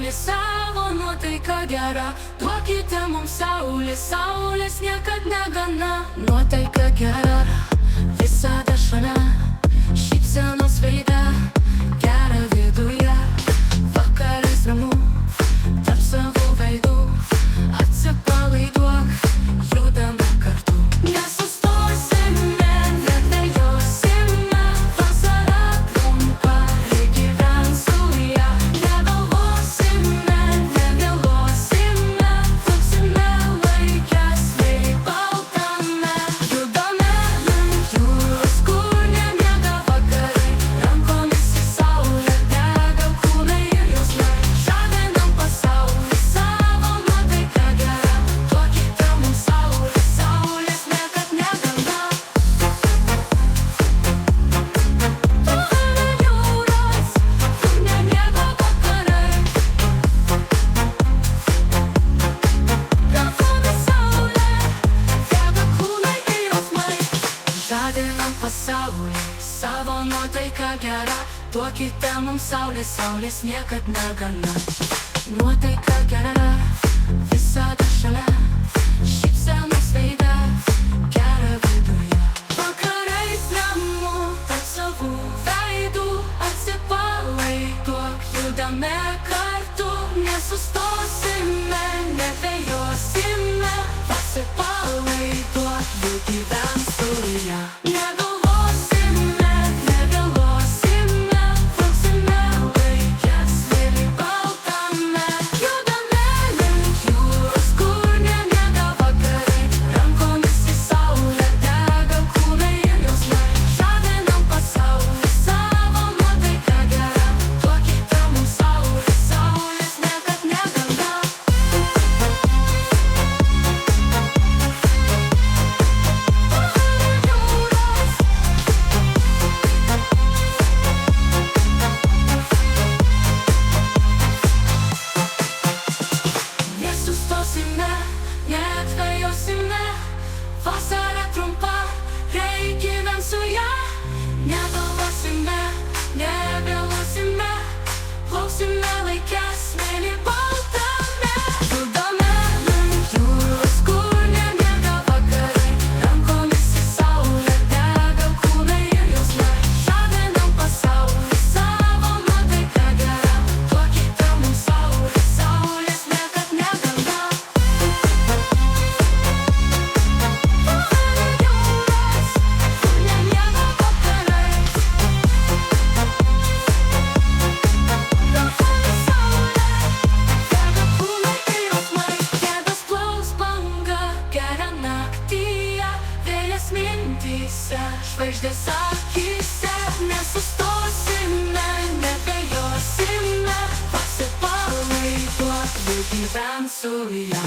Saulė savo nuotaika gera, duokite mums saulės, saulės niekad negana. Nuotaika gera, visada šalia, šypsenos veide, gera viduje. Vakarais ramu, tarp savų veidų, atsipalaiduok, judame kartu. Nesustosime, nebejosime, vasara trumpa, reik gyvent su ja. Negalvosime, nevėluosime, plauksime laikes, vėjai baltame. Judame link jūros, kur nemiega vakarai, rankomis į saulę dega kūnai ir jausmai. Žadinam pasaulį, savo nuotaika gera, duokite mums saulės, saulės niekad negana. Tu jūros, kur nemiega vakarai, rankomis saulė dega kūnai ir jausmai. Žadinam pasaulį, savo nuotaika gera, duokite mums saulės, saulės niekad negana. Nuotaika gera, visada šalia, šypsenos veide, gera viduje. Vakarais ramu, tarp savų veidų, atsipalaiduok, judame kartu. Nesustosime, nebejosime, atsipalaiduok, juk gyvent su ja. Negalvosime, nevėluosime, plauksime laikes, vėjai baltame. Judame link jūros, kur nemiega vakarai, rankomis į saulę dega kūnai ir jausmai. Žadinam pasaulį, savo nuotaika gera, duokite mums saulės, saulės niekad negana. Nesustosime, nedvejosime, vasara trumpa, reik gyvent su ja. Negalvosime, nevėluosime, plauksime laikes, vėjai baltame. Judame link jūros, kur nemiega vakarai, rankomis į saulę dega kūnai ir jausmai. Žadinam pasaulį, savo nuotaika gera, duokite mums saulės, saulės niekad negana. Jūros, kur nemiega vakarai, rankomis saulė dega kūnai ir jausmai. Pėdas plaus banga, geria naktyje, vėjas mintyse, žvaigždės akyse. Nesustosime, nebejosime, atsipalaiduok, juk gyvent su ja.